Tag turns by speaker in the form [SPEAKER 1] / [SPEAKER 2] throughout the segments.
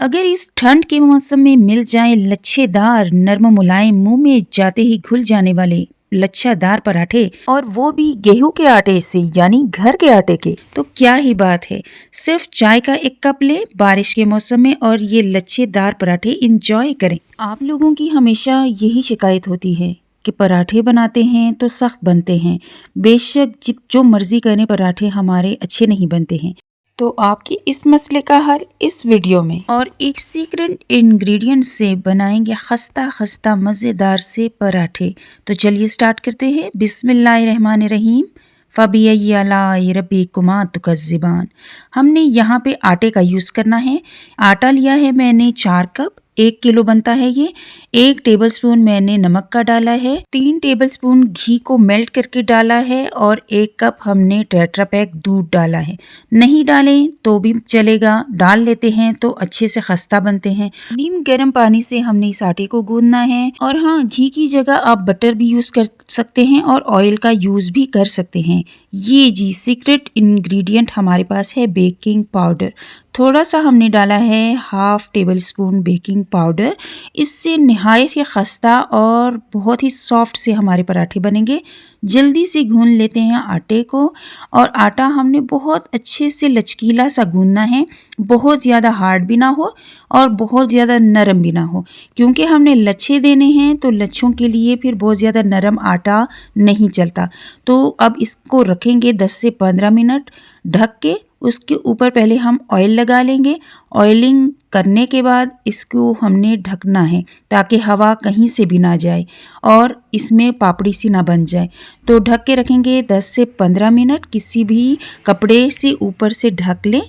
[SPEAKER 1] अगर इस ठंड के मौसम में मिल जाए लच्छेदार नरम मुलायम मुंह में जाते ही घुल जाने वाले लच्छादार पराठे और वो भी गेहूं के आटे से यानी घर के आटे के, तो क्या ही बात है। सिर्फ चाय का एक कप ले बारिश के मौसम में और ये लच्छेदार पराठे इंजॉय करें। आप लोगों की हमेशा यही शिकायत होती है कि पराठे बनाते हैं तो सख्त बनते हैं। बेशक जो मर्जी करें पराठे हमारे अच्छे नहीं बनते हैं। तो आपकी इस मसले का हल इस वीडियो में और एक सीक्रेट इंग्रेडिएंट से बनाएंगे खस्ता खस्ता मज़ेदार से पराठे। तो चलिए स्टार्ट करते हैं। बिस्मिल्लाहिर्रहमानिर्रहीम। फ़बिअय्यि आलाइ रब्बिकुमा तुकज़्ज़िबान। हमने यहाँ पे आटे का यूज़ करना है। आटा लिया है मैंने 4 कप, 1 किलो बनता है ये। 1 टेबलस्पून मैंने नमक का डाला है, 3 टेबलस्पून घी को मेल्ट करके डाला है और 1 कप हमने टेट्रा पैक दूध डाला है। नहीं डालें तो भी चलेगा, डाल लेते हैं तो अच्छे से खस्ता बनते हैं। नीम गर्म पानी से हमने इस आटे को गूंदना है। और हाँ, घी की जगह आप बटर भी यूज़ कर सकते हैं और ऑयल का यूज़ भी कर सकते हैं। ये जी सीक्रेट इंग्रेडिएंट हमारे पास है बेकिंग पाउडर। थोड़ा सा हमने डाला है, 1/2 टेबलस्पून बेकिंग पाउडर। इससे नहायत ही खस्ता और बहुत ही सॉफ्ट से हमारे पराठे बनेंगे। जल्दी से गूंद लेते हैं आटे को। और आटा हमने बहुत अच्छे से लचकीला सा गूंदना है, बहुत ज़्यादा हार्ड भी ना हो और बहुत ज़्यादा नरम भी ना हो, क्योंकि हमने लच्छे देने हैं तो लच्छों के लिए फिर बहुत ज़्यादा नरम आटा नहीं चलता। तो अब इसको रखेंगे 10 से 15 मिनट ढक के। उसके ऊपर पहले हम ऑयल लगा लेंगे। ऑयलिंग करने के बाद इसको हमने ढकना है ताकि हवा कहीं से भी ना जाए और इसमें पापड़ी सी ना बन जाए। तो ढक के रखेंगे 10 से 15 मिनट, किसी भी कपड़े से ऊपर से ढक लें।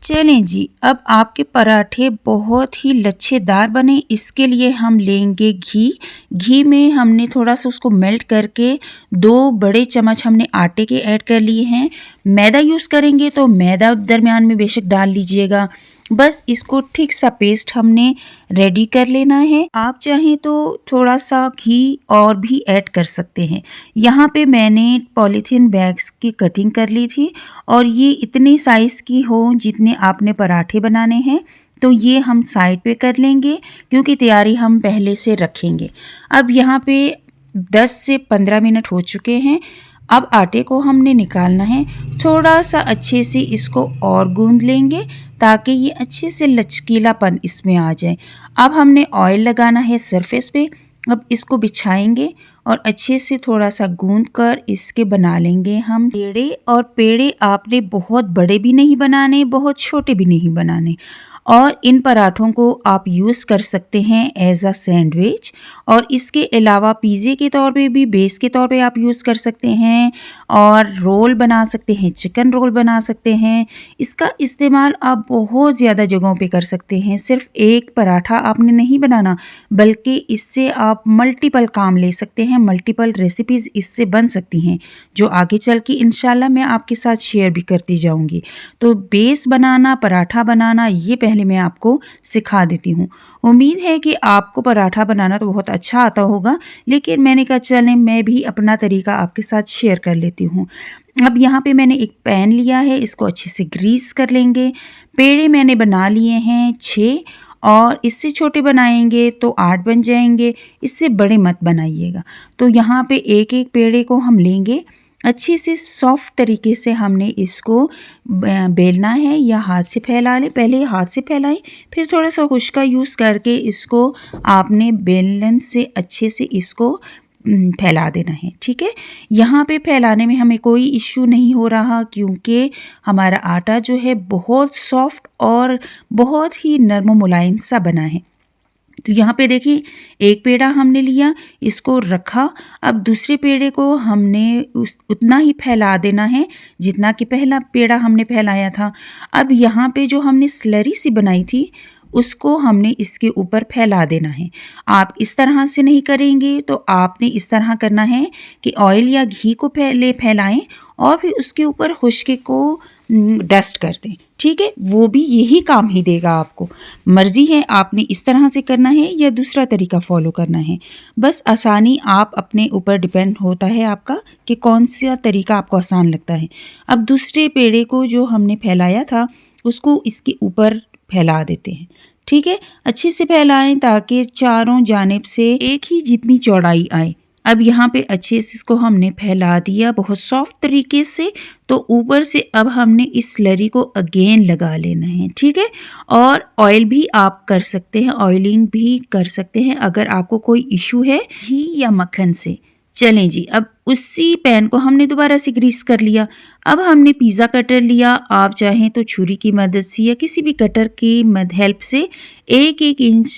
[SPEAKER 1] चलें जी, अब आपके पराठे बहुत ही लच्छेदार बने, इसके लिए हम लेंगे घी। घी में हमने थोड़ा सा उसको मेल्ट करके 2 बड़े चम्मच हमने आटे के ऐड कर लिए हैं। मैदा यूज़ करेंगे तो मैदा दरमियान में बेशक डाल लीजिएगा। बस इसको ठीक सा पेस्ट हमने रेडी कर लेना है। आप चाहें तो थोड़ा सा घी और भी ऐड कर सकते हैं। यहाँ पे मैंने पॉलीथीन बैग्स की कटिंग कर ली थी और ये इतनी साइज़ की हो जितने आपने पराठे बनाने हैं। तो ये हम साइड पे कर लेंगे क्योंकि तैयारी हम पहले से रखेंगे। अब यहाँ पे 10 से 15 मिनट हो चुके हैं। अब आटे को हमने निकालना है। थोड़ा सा अच्छे से इसको और गूंद लेंगे ताकि ये अच्छे से लचकीलापन इसमें आ जाए। अब हमने ऑयल लगाना है सरफेस पे। अब इसको बिछाएंगे और अच्छे से थोड़ा सा गूंद कर इसके बना लेंगे हम पेड़े। और पेड़े आपने बहुत बड़े भी नहीं बनाने, बहुत छोटे भी नहीं बनाने। और इन पराठों को आप यूज़ कर सकते हैं एज अ सैंडविच और इसके अलावा पिज़्ज़े के तौर पे भी, बेस के तौर पे आप यूज़ कर सकते हैं और रोल बना सकते हैं, चिकन रोल बना सकते हैं। इसका इस्तेमाल आप बहुत ज़्यादा जगहों पे कर सकते हैं। सिर्फ एक पराठा आपने नहीं बनाना, बल्कि इससे आप मल्टीपल काम ले सकते हैं, मल्टीपल रेसिपीज़ इससे बन सकती हैं जो आगे चल के इंशाल्लाह मैं आपके साथ शेयर भी करती जाऊँगी। तो बेस बनाना, पराठा बनाना, ये पहले मैं आपको सिखा देती हूँ। उम्मीद है कि आपको पराठा बनाना तो बहुत अच्छा आता होगा, लेकिन मैंने कहा चलें मैं भी अपना तरीका आपके साथ शेयर कर लेती हूँ। अब यहाँ पे मैंने एक पैन लिया है, इसको अच्छे से ग्रीस कर लेंगे। पेड़े मैंने बना लिए हैं 6 और इससे छोटे बनाएंगे तो 8 बन जाएंगे, इससे बड़े मत बनाइएगा। तो यहाँ पे एक एक पेड़े को हम लेंगे, अच्छे से सॉफ्ट तरीके से हमने इसको बेलना है या हाथ से फैला लें। पहले हाथ से फैलाएं, फिर थोड़ा सा खुश्क का यूज़ करके इसको आपने बेलन से अच्छे से इसको फैला देना है। ठीक है, यहाँ पे फैलाने में हमें कोई इश्यू नहीं हो रहा क्योंकि हमारा आटा जो है बहुत सॉफ्ट और बहुत ही नरम मुलायम सा बना है। तो यहाँ पे देखिए, एक पेड़ा हमने लिया, इसको रखा। अब दूसरे पेड़े को हमने उतना ही फैला देना है जितना कि पहला पेड़ा हमने फैलाया था। अब यहाँ पे जो हमने स्लरी सी बनाई थी उसको हमने इसके ऊपर फैला देना है। आप इस तरह से नहीं करेंगे तो आपने इस तरह करना है कि ऑयल या घी को पहले फैलाएं और फिर उसके खुश्के को डस्ट कर दें। ठीक है, वो भी यही काम ही देगा आपको। मर्जी है आपने इस तरह से करना है या दूसरा तरीका फॉलो करना है। बस आसानी आप अपने ऊपर डिपेंड होता है आपका कि कौन सा तरीका आपको आसान लगता है। अब दूसरे पेड़े को जो हमने फैलाया था उसको इसके ऊपर फैला देते हैं। ठीक है, अच्छे से फैलाएं ताकि चारों जानिब से एक ही जितनी चौड़ाई आए। अब यहाँ पे अच्छे से इसको हमने फैला दिया बहुत सॉफ्ट तरीके से। तो ऊपर से अब हमने इस स्लरी को अगेन लगा लेना है, ठीक है। और ऑयल भी आप कर सकते हैं, ऑयलिंग भी कर सकते हैं अगर आपको कोई इशू है घी या मक्खन से। चलें जी, अब उसी पैन को हमने दोबारा से ग्रीस कर लिया। अब हमने पिज़्ज़ा कटर लिया, आप चाहें तो छुरी की मदद से या किसी भी कटर की हेल्प से 1-1 इंच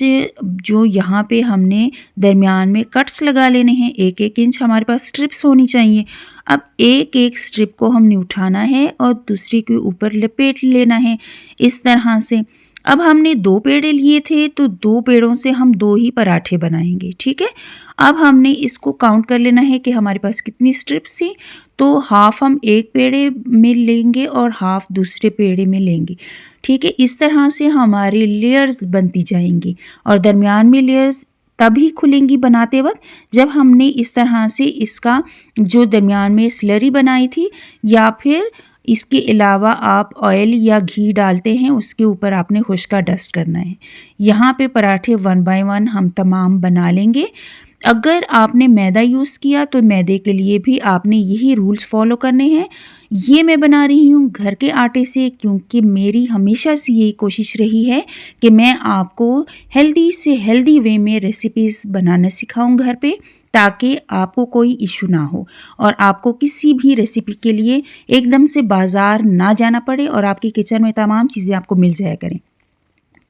[SPEAKER 1] जो यहाँ पे हमने दरमियान में कट्स लगा लेने हैं। 1-1 इंच हमारे पास स्ट्रिप्स होनी चाहिए। अब एक-एक स्ट्रिप को हमने उठाना है और दूसरे के ऊपर लपेट लेना है इस तरह से। अब हमने 2 पेड़े लिए थे तो 2 पेड़ों से हम 2 ही पराठे बनाएंगे, ठीक है। अब हमने इसको काउंट कर लेना है कि हमारे पास कितनी स्ट्रिप्स थी। तो हाफ हम एक पेड़े में लेंगे और हाफ दूसरे पेड़े में लेंगे, ठीक है। इस तरह से हमारी लेयर्स बनती जाएंगी और दरमियान में लेयर्स तभी खुलेंगी बनाते वक्त जब हमने इस तरह से इसका जो दरमियान में स्लरी बनाई थी, या फिर इसके अलावा आप ऑयल या घी डालते हैं उसके ऊपर आपने खुश्का डस्ट करना है। यहाँ पे पराठे 1 बाय 1 हम तमाम बना लेंगे। अगर आपने मैदा यूज़ किया तो मैदे के लिए भी आपने यही रूल्स फॉलो करने हैं। ये मैं बना रही हूँ घर के आटे से क्योंकि मेरी हमेशा से यही कोशिश रही है कि मैं आपको हेल्दी से हेल्दी वे में रेसिपीज़ बनाना सिखाऊं घर पे, ताकि आपको कोई इशू ना हो और आपको किसी भी रेसिपी के लिए एकदम से बाज़ार ना जाना पड़े और आपकी किचन में तमाम चीज़ें आपको मिल जाया करें।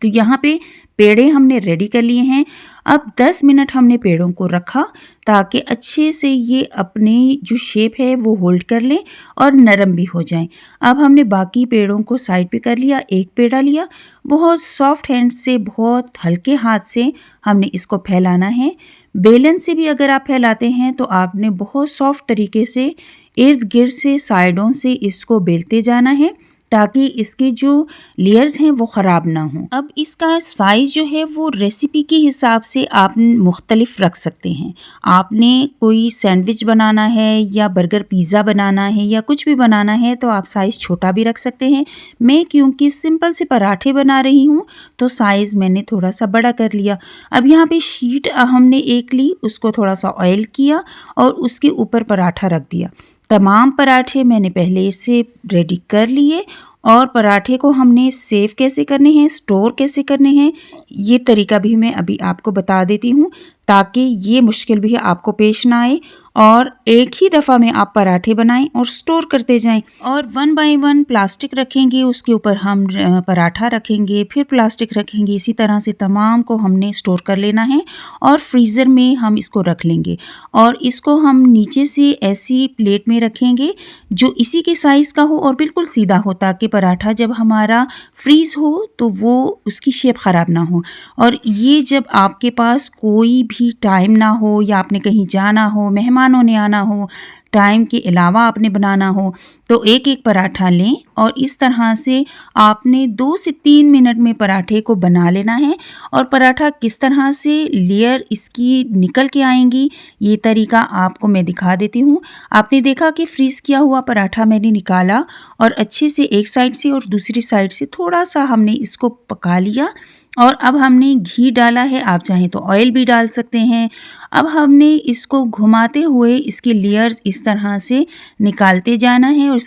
[SPEAKER 1] तो यहाँ पे पेड़े हमने रेडी कर लिए हैं। अब 10 मिनट हमने पेड़ों को रखा ताकि अच्छे से ये अपनी जो शेप है वो होल्ड कर लें और नरम भी हो जाएं। अब हमने बाकी पेड़ों को साइड पे कर लिया। एक पेड़ा लिया, बहुत सॉफ्ट हैंड से, बहुत हल्के हाथ से हमने इसको फैलाना है। बेलन से भी अगर आप फैलाते हैं तो आपने बहुत सॉफ्ट तरीके से इर्द गिर्द से साइडों से इसको बेलते जाना है ताकि इसके जो लेयर्स हैं वो ख़राब ना हों। अब इसका साइज़ जो है वो रेसिपी के हिसाब से आप मुख्तलिफ रख सकते हैं। आपने कोई सैंडविच बनाना है या बर्गर पिज़्ज़ा बनाना है या कुछ भी बनाना है तो आप साइज़ छोटा भी रख सकते हैं। मैं क्योंकि सिंपल से पराठे बना रही हूँ तो साइज़ मैंने थोड़ा सा बड़ा कर लिया। अब यहाँ पे शीट हमने एक ली, उसको थोड़ा सा ऑयल किया और उसके ऊपर पराठा रख दिया। तमाम पराठे मैंने पहले से रेडी कर लिए और पराठे को हमने सेव कैसे करने हैं, स्टोर कैसे करने हैं, ये तरीका भी मैं अभी आपको बता देती हूँ ताकि ये मुश्किल भी आपको पेश ना आए और एक ही दफ़ा में आप पराठे बनाएं और स्टोर करते जाएं। और 1 बाय 1 प्लास्टिक रखेंगे, उसके ऊपर हम पराठा रखेंगे, फिर प्लास्टिक रखेंगे। इसी तरह से तमाम को हमने स्टोर कर लेना है और फ्रीज़र में हम इसको रख लेंगे और इसको हम नीचे से ऐसी प्लेट में रखेंगे जो इसी के साइज़ का हो और बिल्कुल सीधा हो ताकि पराठा जब हमारा फ्रीज़ हो तो वो उसकी शेप ख़राब ना हो। और ये जब आपके पास कोई भी टाइम ना हो या आपने कहीं जाना हो, मेहमानों ने आना हो, टाइम के अलावा आपने बनाना हो तो एक एक पराठा लें और इस तरह से आपने 2 से 3 मिनट में पराठे को बना लेना है। और पराठा किस तरह से लेयर इसकी निकल के आएंगी ये तरीका आपको मैं दिखा देती हूँ। आपने देखा कि फ्रीज़ किया हुआ पराठा मैंने निकाला और अच्छे से एक साइड से और दूसरी साइड से थोड़ा सा हमने इसको पका लिया और अब हमने घी डाला है, आप चाहें तो ऑयल भी डाल सकते हैं। अब हमने इसको घुमाते हुए इसके लेयर्स इस तरह से निकालते जाना है और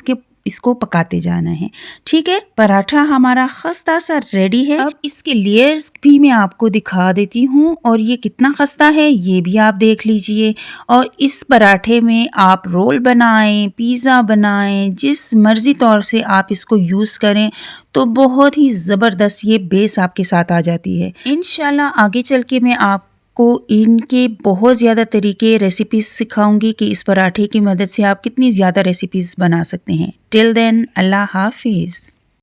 [SPEAKER 1] इसको पकाते जाना है, ठीक है। पराठा हमारा खस्ता सा रेडी है। अब इसके लेयर्स भी मैं आपको दिखा देती हूँ और ये कितना खस्ता है ये भी आप देख लीजिए। और इस पराठे में आप रोल बनाएं, पिज़्ज़ा बनाएं, जिस मर्ज़ी तौर से आप इसको यूज़ करें तो बहुत ही ज़बरदस्त ये बेस आपके साथ आ जाती है। इंशाल्लाह आगे चल के मैं आपको इनके बहुत ज़्यादा तरीके रेसिपीज़ सिखाऊंगी कि इस पराठे की मदद से आप कितनी ज़्यादा रेसिपीज़ बना सकते हैं। टिल देन अल्लाह हाफिज़।